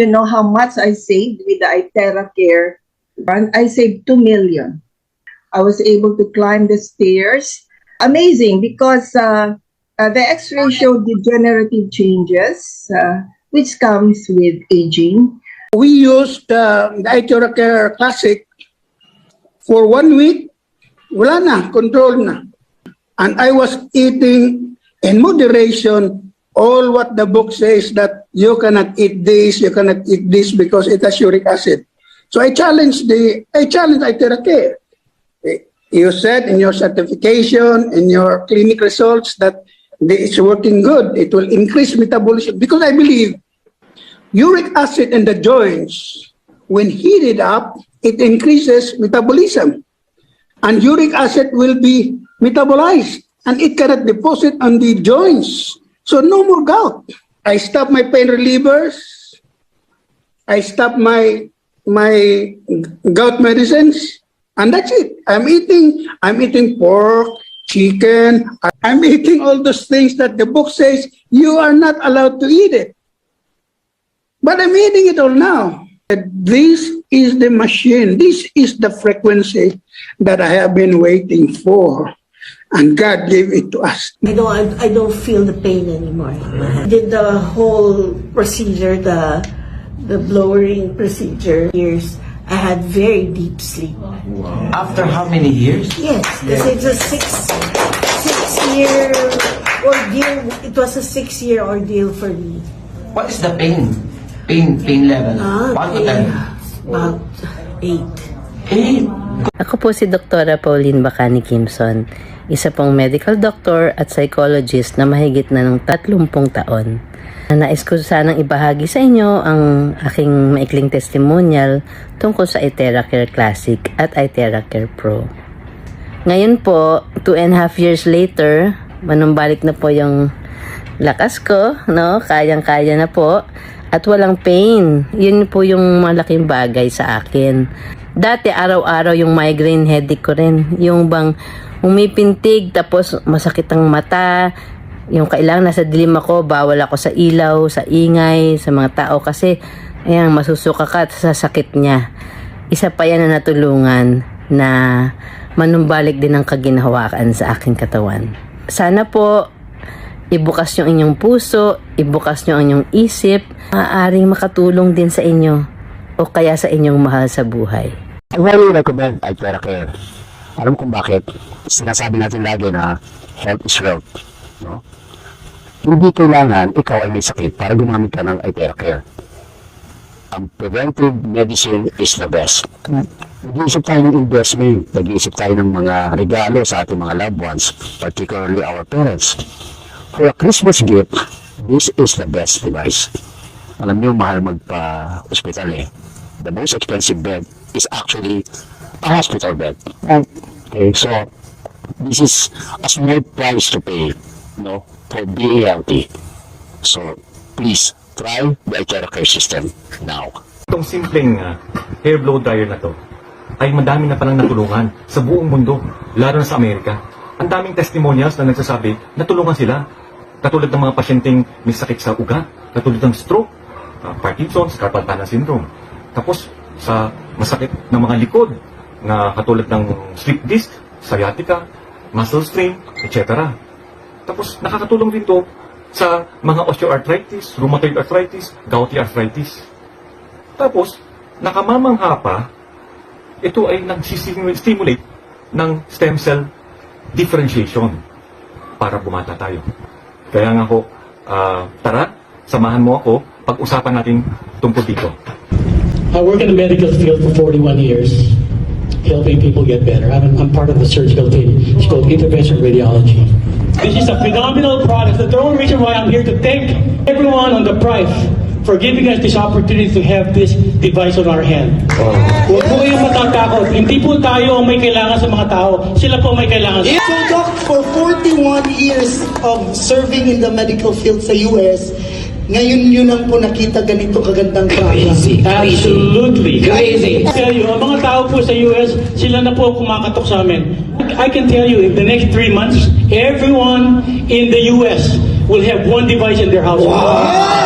You know how much I saved with the iTerra Care? I saved 2 million. I was able to climb the stairs. Amazing, because the X-ray showed degenerative changes, which comes with aging. We used the iTerra Care Classic for 1 week. Wala na, control na. And I was eating in moderation all what the book says, that you cannot eat this because it has uric acid. So I challenged iTerra Care. You said in your certification, in your clinic results, that it's working good. It will increase metabolism, because I believe uric acid in the joints, when heated up, it increases metabolism. And uric acid will be metabolized, and it cannot deposit on the joints. So no more gout. I stopped my pain relievers. I stopped my gout medicines, and that's it. I'm eating pork, chicken. I'm eating all those things that the book says you are not allowed to eat it. But I'm eating it all now. This is the machine. This is the frequency that I have been waiting for. And God gave it to us. I don't feel the pain anymore. I did the whole procedure, the blowering procedure. Years, I had very deep sleep. Wow. After how many years? Yes, because it's a six-year ordeal. It was a 6-year ordeal for me. What is the pain? Pain level? About 8. 8? Ako po si Dr. Pauline Bacani Kimson, isa pong medical doctor at psychologist na mahigit na ng 30 taon. Nais ko sanang ibahagi sa inyo ang aking maikling testimonial tungkol sa iTerra Care Classic at iTerra Care Pro. Ngayon po, 2.5 years later, manumbalik na po yung lakas ko, no? Kayang-kaya na po. At walang pain. Yun po yung malaking bagay sa akin. Dati araw-araw yung migraine headache ko rin. Yung bang umipintig, tapos masakit ang mata. Yung kailangan nasa dilim ako, bawal ako sa ilaw, sa ingay, sa mga tao. Kasi ayan, masusuka ka sa sakit niya. Isa pa yan na natulungan na manumbalik din ang kaginhawaan sa aking katawan. Sana po ibukas nyo inyong puso, ibukas nyo ang inyong isip, maaaring makatulong din sa inyo o kaya sa inyong mahal sa buhay. I really recommend iTerra Care. Alam kung bakit. Sinasabi natin lagi na health is wealth. No? Hindi kailangan ikaw ay may sakit para gumamit ka ng iTerra Care. Ang preventive medicine is the best. Nag-iisip tayo ng investment, nag-iisip tayo ng mga regalo sa ating mga loved ones, particularly our parents. For a Christmas gift, this is the best device. Alam niyo, mahal magpa-hospital eh. The most expensive bed is actually a hospital bed. Okay, so this is a small price to pay, no, for being healthy. So please try the iTerra Care system now. Itong simpleng hair blow dryer na to ay madami na palang natulungan sa buong mundo, lalo na sa Amerika. Ang daming testimonials na nagsasabi natulungan sila. Katulad ng mga pasyenteng may sakit sa ugat, katulad ng stroke, Parkinson's, carpal tunnel syndrome. Tapos sa masakit ng mga likod, na katulad ng slip disc, sciatica, muscle strain, etc. Tapos nakakatulong din to sa mga osteoarthritis, rheumatoid arthritis, gouty arthritis. Tapos nakamamangha pa, ito ay nag-stimulate ng stem cell differentiation para bumata tayo. Kaya nga ho, tara, samahan mo ako, pag-usapan natin tungkol dito. I work in the medical field for 41 years, helping people get better. I'm part of the surgical team. It's called Intervention Radiology. This is a phenomenal product. The only reason why I'm here to thank everyone on the price for giving us this opportunity to have this device on our hand. Huwag po kayong matatakot. Hindi po tayo ang may kailangan sa mga tao. Sila po may kailangan. So, Doc, for 41 years of serving in the medical field sa US, ngayon yun lang po nakita ganito kagandang program. Absolutely. Crazy. I tell you, ang mga tao po sa US, sila na po kumakatok sa amin. I can tell you, in the next 3 months, everyone in the US will have one device in their house. Wow.